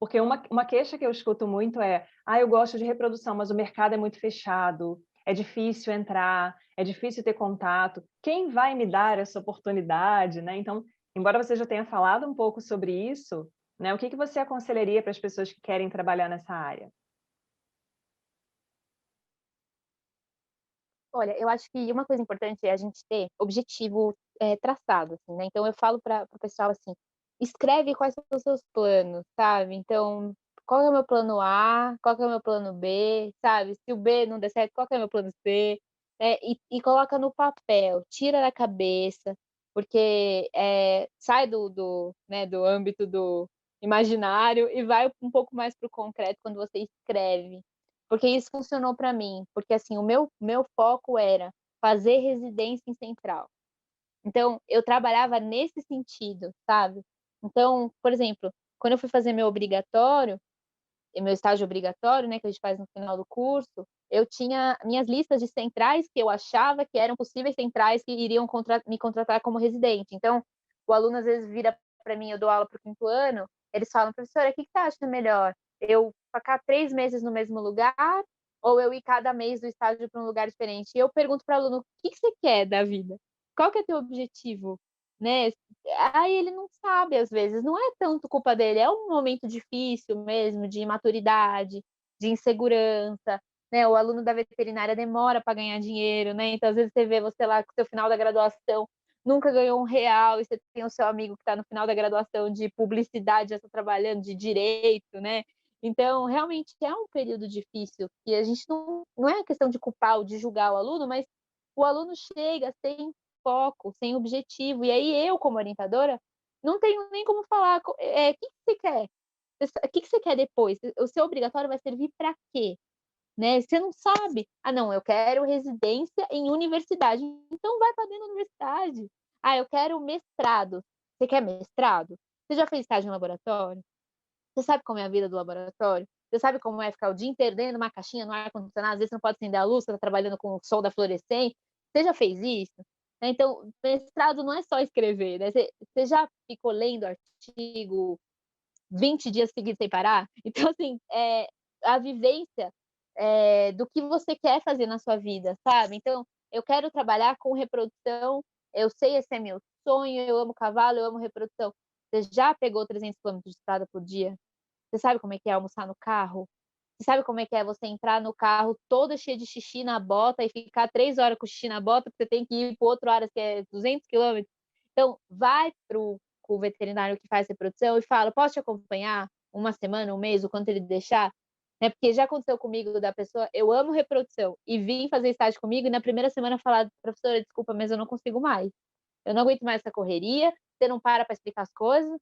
porque uma queixa que eu escuto muito é: ah, eu gosto de reprodução, mas o mercado é muito fechado, é difícil entrar, é difícil ter contato, quem vai me dar essa oportunidade, né? Então, embora você já tenha falado um pouco sobre isso, né, o que que você aconselharia para as pessoas que querem trabalhar nessa área? Olha, eu acho que uma coisa importante é a gente ter objetivo, traçado, assim, né, então eu falo para o pessoal, assim: "Escreve quais são os seus planos", sabe, então, qual é o meu plano A, qual que é o meu plano B, sabe, se o B não der certo, qual que é o meu plano C, e coloca no papel, tira da cabeça, porque, sai né, do âmbito do imaginário e vai um pouco mais para o concreto quando você escreve. Porque isso funcionou para mim, porque, assim, o meu foco era fazer residência em central. Então, eu trabalhava nesse sentido, sabe. Então, por exemplo, quando eu fui fazer meu obrigatório, meu estágio obrigatório, né, que a gente faz no final do curso, eu tinha minhas listas de centrais que eu achava que eram possíveis centrais que iriam me contratar como residente. Então, o aluno às vezes vira para mim, eu dou aula para o 5º ano, eles falam: "Professora, o que que você acha melhor? Eu ficar 3 meses no mesmo lugar ou eu ir cada mês do estágio para um lugar diferente?". E eu pergunto para o aluno: "O que que você quer da vida? Qual que é teu objetivo?", né. Aí ele não sabe às vezes, não é tanto culpa dele, é um momento difícil mesmo de imaturidade, de insegurança, né, o aluno da veterinária demora para ganhar dinheiro, né, então às vezes você vê você lá com o seu final da graduação, nunca ganhou R$ 1 e você tem o seu amigo que está no final da graduação de publicidade, já está trabalhando de direito, né. Então realmente é um período difícil, e a gente não é questão de culpar ou de julgar o aluno, mas o aluno chega sem foco, sem objetivo. E aí eu, como orientadora, não tenho nem como falar, "Que você quer? O que que você quer depois? O seu obrigatório vai servir para quê?", né, você não sabe. "Ah não, eu quero residência em universidade", então vai para dentro da universidade. "Ah, eu quero mestrado", "Você quer mestrado?". Você já fez estágio em laboratório? Você sabe como é a vida do laboratório? Você sabe como é ficar o dia inteiro dentro de uma caixinha no ar-condicionado, às vezes você não pode acender a luz, você está trabalhando com o sol da fluorescente. Você já fez isso? Né, então, mestrado não é só escrever, né, você já ficou lendo artigo 20 dias seguidos sem parar? Então, assim, a vivência, do que você quer fazer na sua vida, sabe. Então, eu quero trabalhar com reprodução, eu sei, esse é meu sonho, eu amo cavalo, eu amo reprodução. Você já pegou 300 quilômetros de estrada por dia? Você sabe como é que é almoçar no carro? Você sabe como é que é você entrar no carro toda cheia de xixi na bota e ficar 3 horas com xixi na bota, porque você tem que ir para outra área que é 200 quilômetros? Então, vai para o veterinário que faz reprodução e fala: "Posso te acompanhar uma semana, um mês, o quanto ele deixar?", né, porque já aconteceu comigo da pessoa: "Eu amo reprodução", e vim fazer estágio comigo e na primeira semana falar: "Professora, desculpa, mas eu não consigo mais. Eu não aguento mais essa correria, você não para explicar as coisas",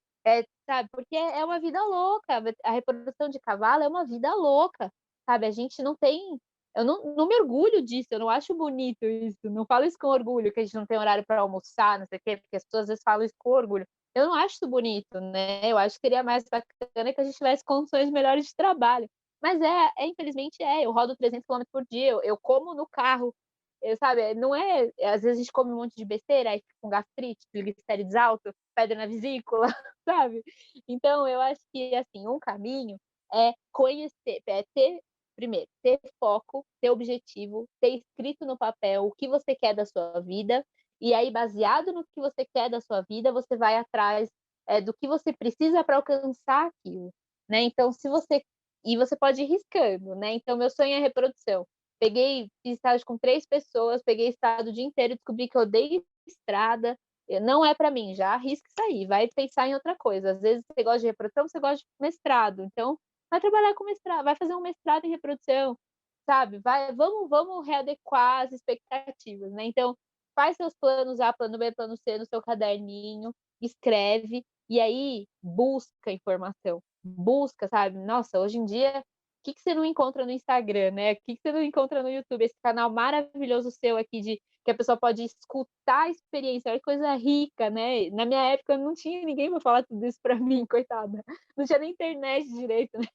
sabe, porque é uma vida louca, a reprodução de cavalo é uma vida louca, sabe, a gente não tem, eu não me orgulho disso, eu não acho bonito isso, não falo isso com orgulho, que a gente não tem horário para almoçar, não sei o quê, porque as pessoas às vezes falam isso com orgulho. Eu não acho isso bonito, né, eu acho que seria mais bacana que a gente tivesse condições melhores de trabalho, mas infelizmente eu rodo 300 quilômetros por dia, eu como no carro, sabe, não é, às vezes a gente come um monte de besteira, aí fica com gastrite, triglicérides alto, pedra na vesícula, sabe. Então eu acho que, assim, um caminho é conhecer, ter, primeiro, ter foco, ter objetivo, ter escrito no papel o que você quer da sua vida, e aí baseado no que você quer da sua vida, você vai atrás, do que você precisa para alcançar aquilo, né. Então se você e você pode ir riscando, né, então meu sonho é reprodução. Fiz estágio com 3 pessoas, peguei estrada o dia inteiro, descobri que eu odeio estrada, não é para mim, já arrisca isso aí, vai pensar em outra coisa. Às vezes você gosta de reprodução, você gosta de mestrado, então vai trabalhar com mestrado, vai fazer um mestrado em reprodução, sabe, vamos readequar as expectativas, né. Então, faz seus planos A, plano B, plano C no seu caderninho, escreve, e aí busca informação, busca, sabe. Nossa, hoje em dia, que você não encontra no Instagram, né, o que você não encontra no YouTube, esse canal maravilhoso seu aqui de que a pessoa pode escutar a experiência, olha que coisa rica, né. Na minha época não tinha ninguém para falar tudo isso para mim, coitada. Não tinha nem internet direito, né.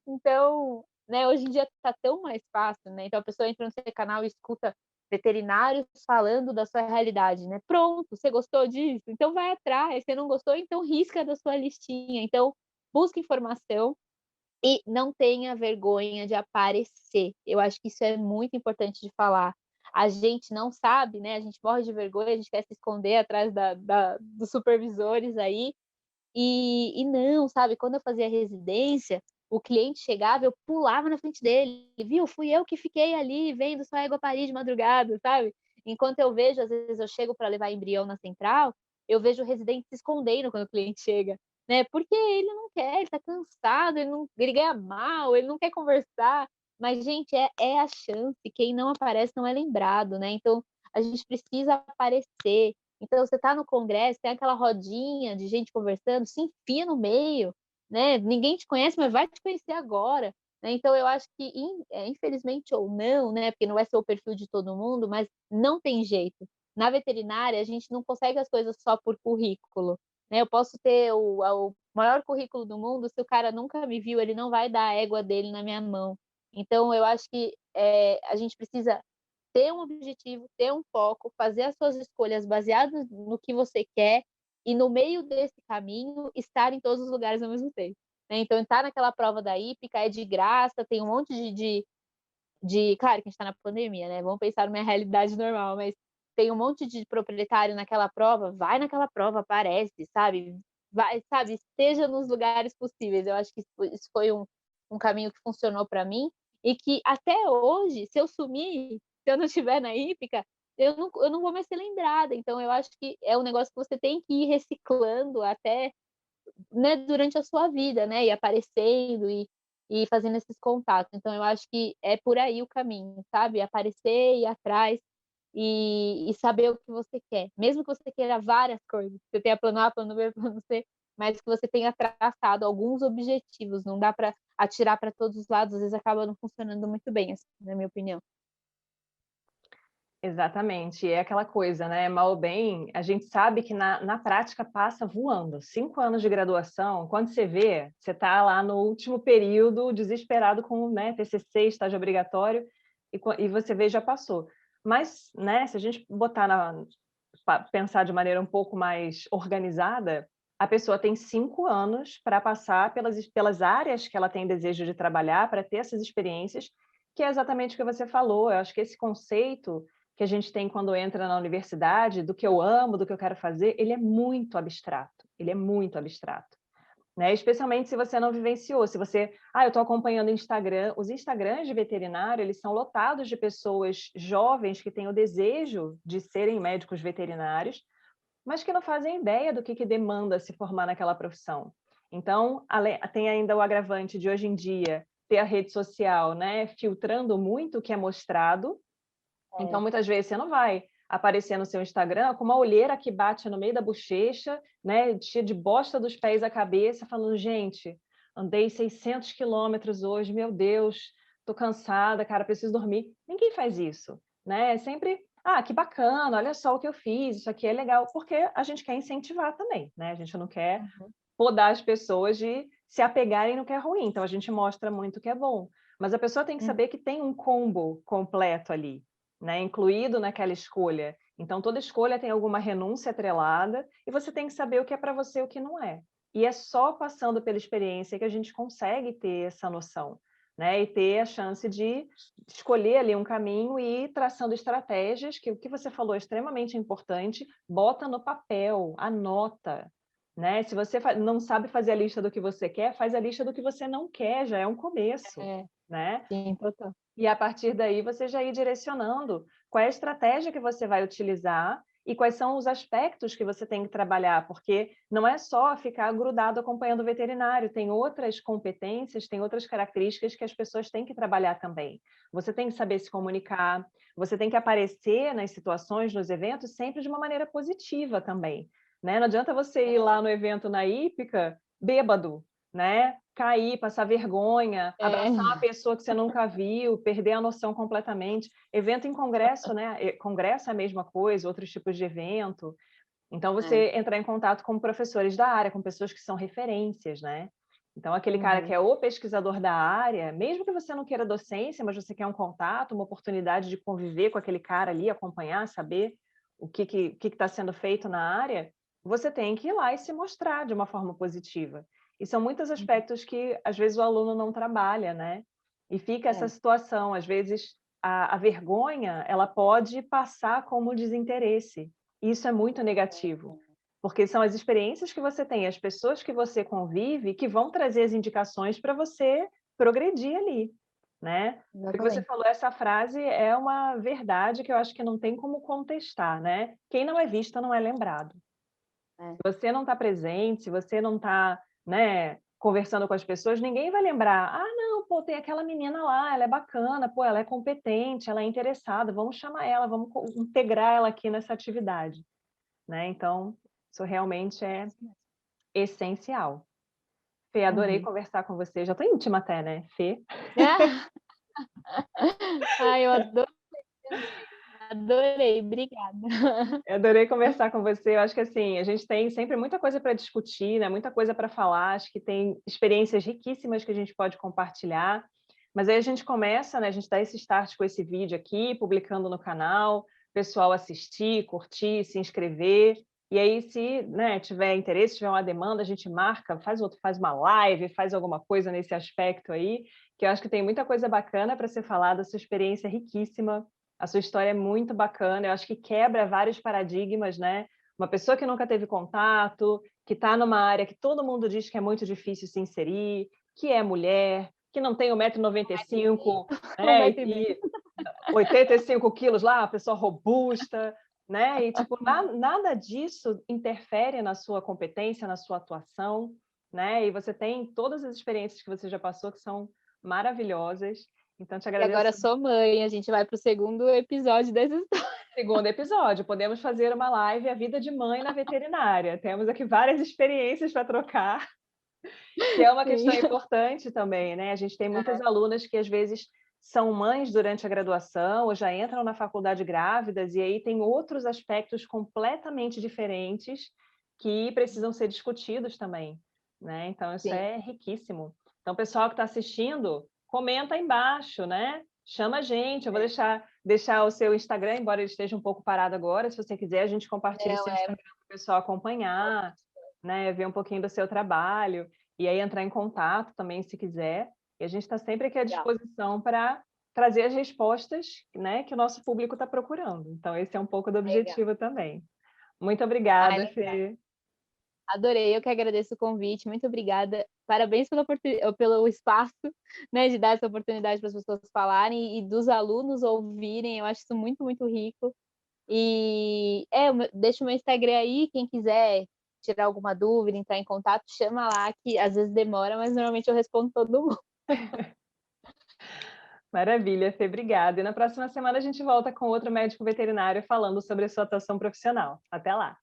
Então, né, hoje em dia tá tão mais fácil, né, então a pessoa entra no seu canal e escuta veterinários falando da sua realidade, né. Pronto, você gostou disso? Então vai atrás, você não gostou, então risca da sua listinha. Então, busca informação e não tenha vergonha de aparecer. Eu acho que isso é muito importante de falar. A gente não sabe, né, a gente morre de vergonha, a gente quer se esconder atrás dos supervisores aí, e não, sabe, quando eu fazia residência, o cliente chegava, eu pulava na frente dele: "Viu, fui eu que fiquei ali vendo sua égua parir de madrugada", sabe. Enquanto eu vejo, às vezes eu chego para levar embrião na central, eu vejo o residente se escondendo quando o cliente chega, né, porque ele não quer, ele tá cansado, ele ganha mal, ele não quer conversar, mas gente, é a chance, quem não aparece não é lembrado, né, então a gente precisa aparecer. Então você está no congresso, tem aquela rodinha de gente conversando, se enfia no meio, né, ninguém te conhece, mas vai te conhecer agora, né. Então eu acho que infelizmente ou não, né, porque não vai ser o perfil de todo mundo, mas não tem jeito. Na veterinária a gente não consegue as coisas só por currículo, né, eu posso ter o maior currículo do mundo, se o cara nunca me viu, ele não vai dar a égua dele na minha mão. Então eu acho que, a gente precisa ter um objetivo, ter um foco, fazer as suas escolhas baseadas no que você quer e no meio desse caminho estar em todos os lugares ao mesmo tempo, né. Então estar naquela prova da hípica é de graça, tem um monte claro que a gente está na pandemia, né, vamos pensar numa realidade normal, mas tem um monte de proprietário naquela prova, vai naquela prova, aparece, sabe, vai, sabe, esteja nos lugares possíveis. Eu acho que isso foi um caminho que funcionou para mim e que até hoje, se eu sumir, se eu não estiver na hípica, eu não vou mais ser lembrada. Então eu acho que é um negócio que você tem que ir reciclando até, né, durante a sua vida, né, e aparecendo e fazendo esses contatos. Então eu acho que é por aí o caminho, sabe, aparecer, ir atrás e saber o que você quer, mesmo que você queira várias coisas, você tenha plano A, plano B, plano C, mas que você tenha traçado alguns objetivos, não dá para atirar para todos os lados, às vezes acaba não funcionando muito bem, assim, na minha opinião. Exatamente, é aquela coisa, né, mal ou bem, a gente sabe que na prática passa voando. 5 anos de graduação, quando você vê, você está lá no último período, desesperado com, né, TCC, estágio obrigatório, e você vê, já passou. Mas, né, se a gente botar pensar de maneira um pouco mais organizada, a pessoa tem 5 anos para passar pelas áreas que ela tem desejo de trabalhar, para ter essas experiências, que é exatamente o que você falou. Eu acho que esse conceito que a gente tem quando entra na universidade, do que eu amo, do que eu quero fazer, ele é muito abstrato, ele é muito abstrato, né? Especialmente se você não vivenciou, se você, eu estou acompanhando o Instagram, os Instagrams de veterinário, eles são lotados de pessoas jovens que têm o desejo de serem médicos veterinários, mas que não fazem ideia do que demanda se formar naquela profissão. Então, tem ainda o agravante de hoje em dia ter a rede social, né, filtrando muito o que é mostrado. Então, É. muitas vezes, você não vai aparecer no seu Instagram com uma olheira que bate no meio da bochecha, né, cheia de bosta dos pés à cabeça, falando, gente, andei 600 quilômetros hoje, meu Deus, tô cansada, cara, preciso dormir. Ninguém faz isso, né? É sempre, que bacana, olha só o que eu fiz, isso aqui é legal, porque a gente quer incentivar também, né? A gente não quer Uhum. podar as pessoas de se apegarem no que é ruim, então a gente mostra muito o que é bom. Mas a pessoa tem que Hum. saber que tem um combo completo ali, né, incluído naquela escolha. Então, toda escolha tem alguma renúncia atrelada e você tem que saber o que é para você e o que não é. E é só passando pela experiência que a gente consegue ter essa noção, né, e ter a chance de escolher ali um caminho e ir traçando estratégias, que o que você falou é extremamente importante, bota no papel, anota, né? Se você não sabe fazer a lista do que você quer, faz a lista do que você não quer, já é um começo, É, né? sim, total. E a partir daí você já ir direcionando qual é a estratégia que você vai utilizar e quais são os aspectos que você tem que trabalhar, porque não é só ficar grudado acompanhando o veterinário, tem outras competências, tem outras características que as pessoas têm que trabalhar também. Você tem que saber se comunicar, você tem que aparecer nas situações, nos eventos, sempre de uma maneira positiva também, né? Não adianta você ir lá no evento na hípica bêbado, né? Cair, passar vergonha, É. abraçar uma pessoa que você nunca viu, perder a noção completamente. Evento em congresso, né? Congresso é a mesma coisa, outros tipos de evento. Então, É. você entrar em contato com professores da área, com pessoas que são referências, né? Então, aquele cara que Uhum. é o pesquisador da área, mesmo que você não queira docência, mas você quer um contato, uma oportunidade de conviver com aquele cara ali, acompanhar, saber o que está sendo feito na área, você tem que ir lá e se mostrar de uma forma positiva. E são muitos Uhum. aspectos que, às vezes, o aluno não trabalha, né? E fica essa É. situação, às vezes, a vergonha, ela pode passar como desinteresse. Isso é muito negativo, porque são as experiências que você tem, as pessoas que você convive, que vão trazer as indicações para você progredir ali, né? O que você Exatamente. falou, essa frase é uma verdade que eu acho que não tem como contestar, né? Quem não é visto não é lembrado. É. Se você não está presente, se você não está, né, conversando com as pessoas, ninguém vai lembrar. Ah, não, pô, tem aquela menina lá, ela é bacana, pô, ela é competente, ela é interessada, vamos chamar ela, vamos integrar ela aqui nessa atividade, né? Então, isso realmente É é isso mesmo. essencial. Fê, adorei Uhum. conversar com você. Já estou íntima até, né, Fê? Ai, eu adorei também. Adorei, obrigada. Eu adorei conversar com você. Eu acho que assim, a gente tem sempre muita coisa para discutir, né? Muita coisa para falar. Acho que tem experiências riquíssimas que a gente pode compartilhar. Mas aí a gente começa, né? A gente dá esse start com esse vídeo aqui, publicando no canal, pessoal assistir, curtir, se inscrever. E aí, se, né, tiver interesse, tiver uma demanda, a gente marca, faz uma live, faz alguma coisa nesse aspecto aí, que eu acho que tem muita coisa bacana para ser falada, a sua experiência é riquíssima. A sua história é muito bacana, eu acho que quebra vários paradigmas, né? Uma pessoa que nunca teve contato, que está numa área que todo mundo diz que é muito difícil se inserir, que é mulher, que não tem 1,95 m, Um né? metro e meio. E 85 quilos lá, uma pessoa robusta, né? E tipo, nada disso interfere na sua competência, na sua atuação, né? E você tem todas as experiências que você já passou que são maravilhosas. Então, te E agora agradeço. sou mãe, a gente vai para o segundo episódio dessa história. Segundo episódio, podemos fazer uma live A Vida de Mãe na Veterinária. Temos aqui várias experiências para trocar, que é uma questão Sim. importante também, né? A gente tem muitas alunas que às vezes são mães durante a graduação ou já entram na faculdade grávidas, e aí tem outros aspectos completamente diferentes que precisam ser discutidos também, né? Então, isso Sim. é riquíssimo. Então, o pessoal que está assistindo, comenta aí embaixo, né? Chama a gente, eu vou É. deixar o seu Instagram, embora ele esteja um pouco parado agora, se você quiser, a gente compartilha o Não, seu Instagram para o pessoal acompanhar, né? Ver um pouquinho do seu trabalho, e aí entrar em contato também, se quiser. E a gente está sempre aqui à legal, disposição para trazer as respostas, né, que o nosso público está procurando. Então, esse é um pouco do legal. objetivo também. Muito Ai, obrigada, legal. Fê. Adorei, eu que agradeço o convite, muito obrigada. Parabéns pelo espaço, né, de dar essa oportunidade para as pessoas falarem e dos alunos ouvirem, eu acho isso muito, muito rico. E deixa o meu Instagram aí, quem quiser tirar alguma dúvida, entrar em contato, chama lá, que às vezes demora, mas normalmente eu respondo todo mundo. Maravilha, Fê, obrigada. E na próxima semana a gente volta com outro médico veterinário falando sobre a sua atuação profissional. Até lá!